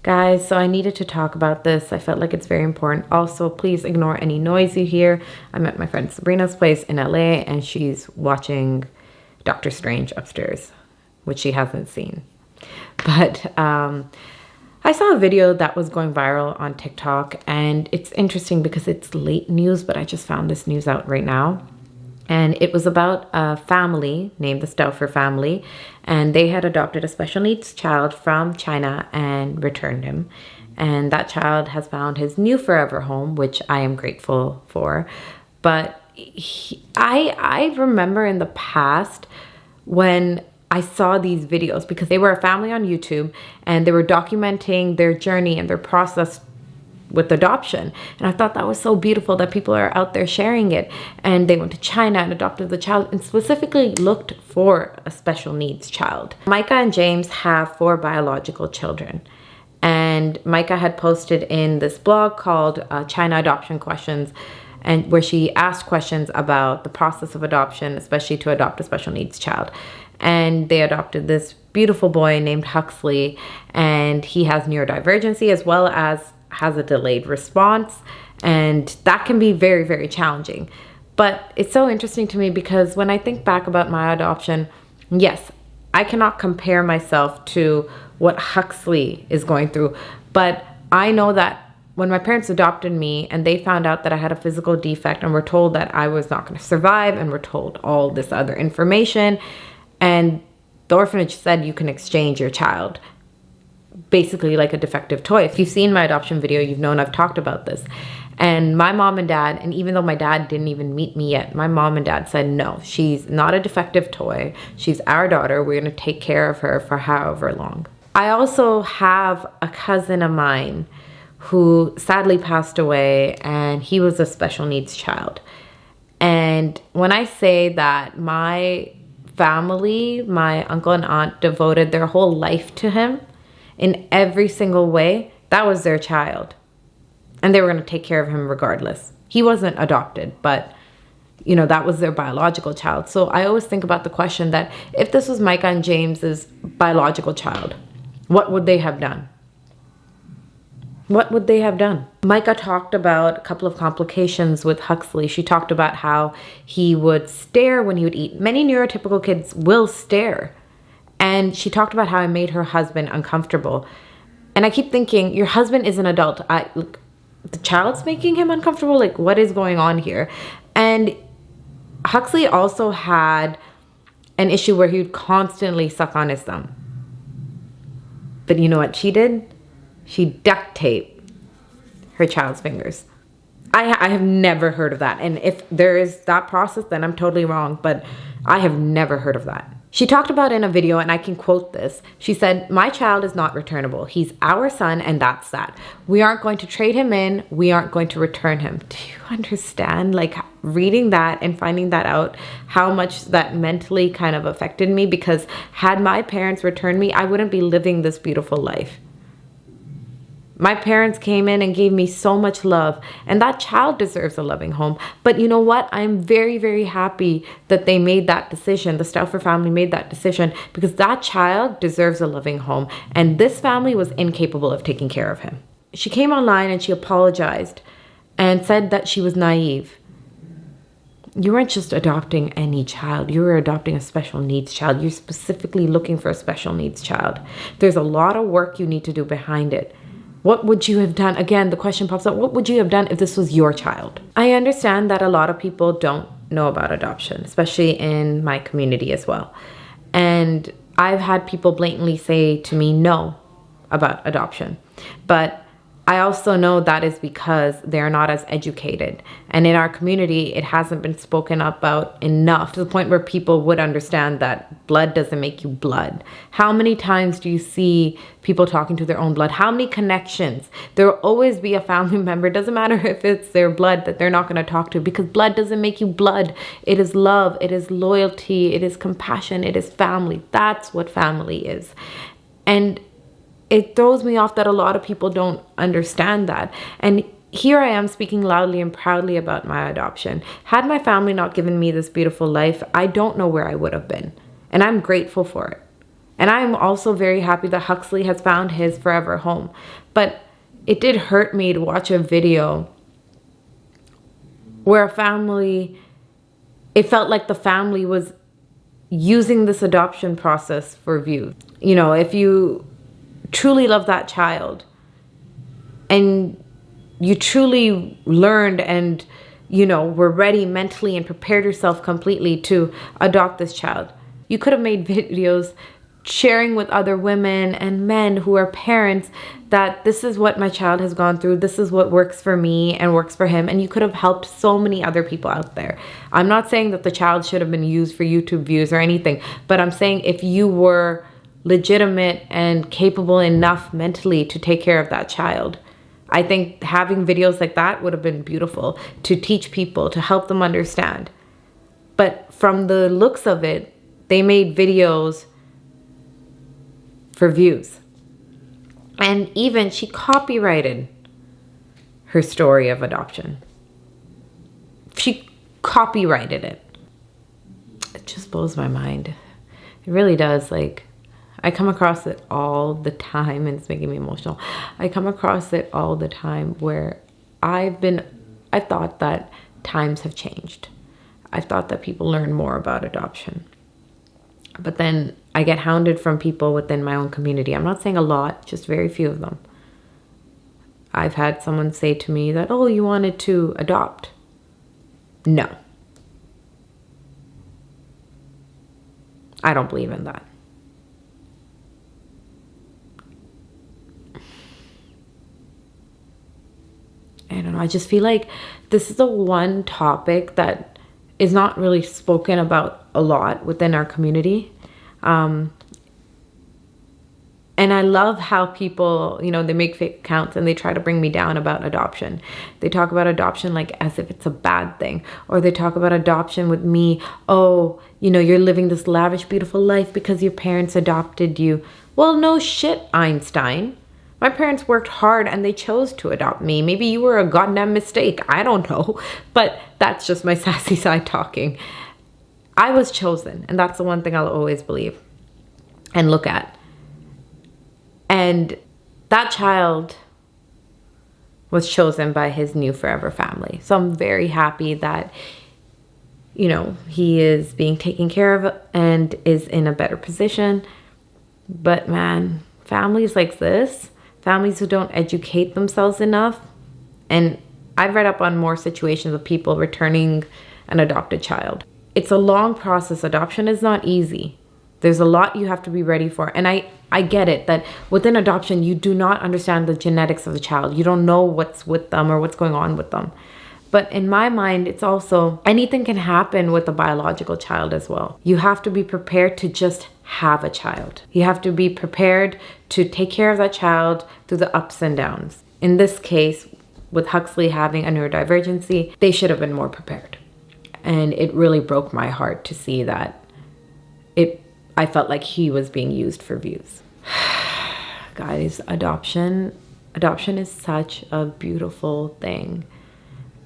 Guys, so I needed to talk about this. I felt like it's very important. Also, please ignore any noise you hear. I'm at my friend Sabrina's place in LA and she's watching Doctor Strange upstairs, which she hasn't seen. But I saw a video that was going viral on TikTok, and it's interesting because it's late news, but I just found this news out right now. And it was about a family named the Stauffer family, and they had adopted a special needs child from China and returned him. And that child has found his new forever home, which I am grateful for. But I remember in the past when I saw these videos, because they were a family on YouTube and they were documenting their journey and their process with adoption. And I thought that was so beautiful that people are out there sharing it. And they went to China and adopted the child and specifically looked for a special needs child. Micah and James have 4 biological children. And Micah had posted in this blog called China Adoption Questions, and where she asked questions about the process of adoption, especially to adopt a special needs child. And they adopted this beautiful boy named Huxley, and he has neurodivergency as well as has a delayed response, and that can be very, very challenging. But it's so interesting to me because when I think back about my adoption, yes, I cannot compare myself to what Huxley is going through, but I know that when my parents adopted me and they found out that I had a physical defect and were told that I was not going to survive and were told all this other information, and the orphanage said you can exchange your child, basically like a defective toy. If you've seen my adoption video, you've known I've talked about this. And my mom and dad, and even though my dad didn't even meet me yet, my mom and dad said, no, she's not a defective toy. She's our daughter. We're going to take care of her for however long. I also have a cousin of mine who sadly passed away, and he was a special needs child. And when I say that my family, my uncle and aunt, devoted their whole life to him in every single way, that was their child. And they were going to take care of him regardless. He wasn't adopted, but you know, that was their biological child. So I always think about the question that if this was Micah and James's biological child, what would they have done? What would they have done? Micah talked about a couple of complications with Huxley. She talked about how he would stare when he would eat. Many neurotypical kids will stare. And she talked about how it made her husband uncomfortable. And I keep thinking, your husband is an adult. Look, the child's making him uncomfortable? Like, what is going on here? And Huxley also had an issue where he would constantly suck on his thumb. But you know what she did? She duct taped her child's fingers. I have never heard of that. And if there is that process, then I'm totally wrong. But I have never heard of that. She talked about in a video, and I can quote this. She said, my child is not returnable. He's our son, and that's that. We aren't going to trade him in. We aren't going to return him. Do you understand? Like, reading that and finding that out, how much that mentally kind of affected me, because had my parents returned me, I wouldn't be living this beautiful life. My parents came in and gave me so much love, and that child deserves a loving home. But you know what? I'm very, very happy that they made that decision. The Stauffer family made that decision because that child deserves a loving home, and this family was incapable of taking care of him. She came online and she apologized and said that she was naive. You weren't just adopting any child. You were adopting a special needs child. You're specifically looking for a special needs child. There's a lot of work you need to do behind it. What would you have done? Again, the question pops up. What would you have done if this was your child? I understand that a lot of people don't know about adoption, especially in my community as well. And I've had people blatantly say to me no about adoption. But I also know that is because they're not as educated. And in our community, it hasn't been spoken about enough to the point where people would understand that blood doesn't make you blood. How many times do you see people talking to their own blood? How many connections? There will always be a family member. It doesn't matter if it's their blood that they're not going to talk to, because blood doesn't make you blood. It is love. It is loyalty. It is compassion. It is family. That's what family is. And it throws me off that a lot of people don't understand that. And here I am speaking loudly and proudly about my adoption. Had my family not given me this beautiful life, I don't know where I would have been. And I'm grateful for it. And I'm also very happy that Huxley has found his forever home. But it did hurt me to watch a video where a family, it felt like the family was using this adoption process for views. You know, if you truly love that child and you truly learned and, you know, were ready mentally and prepared yourself completely to adopt this child, you could have made videos sharing with other women and men who are parents that this is what my child has gone through, this is what works for me and works for him, and you could have helped so many other people out there. I'm not saying that the child should have been used for YouTube views or anything, but I'm saying if you were legitimate and capable enough mentally to take care of that child, I think having videos like that would have been beautiful to teach people, to help them understand. But from the looks of it, they made videos for views. And even she copyrighted her story of adoption. She copyrighted it. It just blows my mind. It really does. Like, I come across it all the time, and it's making me emotional. I come across it all the time where I thought that times have changed. I thought that people learn more about adoption. But then I get hounded from people within my own community. I'm not saying a lot, just very few of them. I've had someone say to me that, oh, you wanted to adopt. No. I don't believe in that. I don't know. I just feel like this is the one topic that is not really spoken about a lot within our community. And I love how people, you know, they make fake accounts and they try to bring me down about adoption. They talk about adoption like as if it's a bad thing. Or they talk about adoption with me, oh, you know, you're living this lavish, beautiful life because your parents adopted you. Well, no shit, Einstein. My parents worked hard and they chose to adopt me. Maybe you were a goddamn mistake. I don't know. But that's just my sassy side talking. I was chosen. And that's the one thing I'll always believe and look at. And that child was chosen by his new forever family. So I'm very happy that, you know, he is being taken care of and is in a better position. But man, families like this, families who don't educate themselves enough. And I've read up on more situations of people returning an adopted child. It's a long process. Adoption is not easy. There's a lot you have to be ready for. And I get it that within adoption, you do not understand the genetics of the child. You don't know what's with them or what's going on with them. But in my mind, it's also anything can happen with a biological child as well. You have to be prepared to just have a child. You have to be prepared to take care of that child through the ups and downs. In this case, with Huxley having a neurodivergency, they should have been more prepared. And it really broke my heart to see that I felt like he was being used for views. Guys, adoption is such a beautiful thing.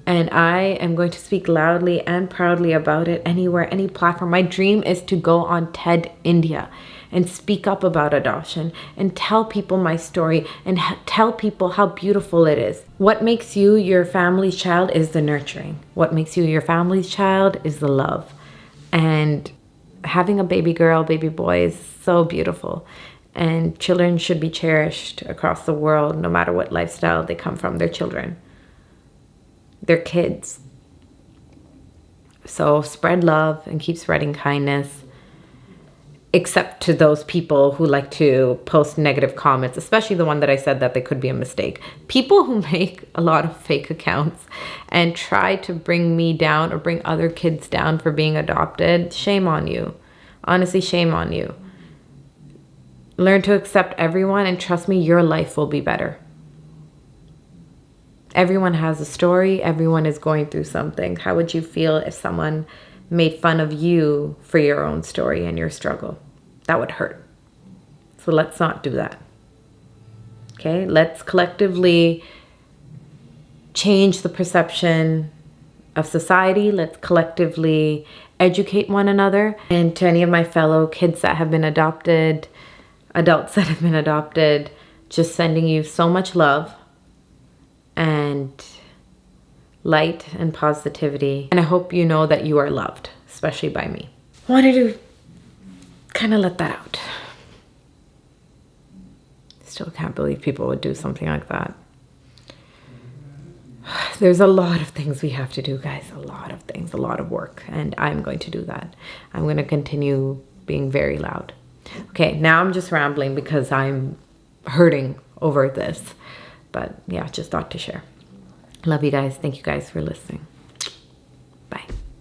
And I am going to speak loudly and proudly about it anywhere, any platform. My dream is to go on TED India and speak up about adoption and tell people my story and tell people how beautiful it is. What makes you your family's child is the nurturing. What makes you your family's child is the love. And having a baby girl, baby boy is so beautiful. And children should be cherished across the world, no matter what lifestyle they come from. They're children. They're kids. So spread love and keep spreading kindness, except to those people who like to post negative comments, especially the one that I said that they could be a mistake. People who make a lot of fake accounts and try to bring me down or bring other kids down for being adopted, shame on you. Honestly, shame on you. Learn to accept everyone and trust me, your life will be better. Everyone has a story. Everyone is going through something. How would you feel if someone made fun of you for your own story and your struggle? That would hurt. So let's not do that. Okay? Let's collectively change the perception of society. Let's collectively educate one another. And to any of my fellow kids that have been adopted, adults that have been adopted. Just sending you so much love and light and positivity. And I hope you know that you are loved, especially by me. Wanted to kind of let that out. Still can't believe people would do something like that. There's a lot of things we have to do, guys. A lot of things, a lot of work. And I'm going to do that. I'm going to continue being very loud. Okay, now I'm just rambling because I'm hurting over this. But yeah, just thought to share. Love you guys. Thank you guys for listening.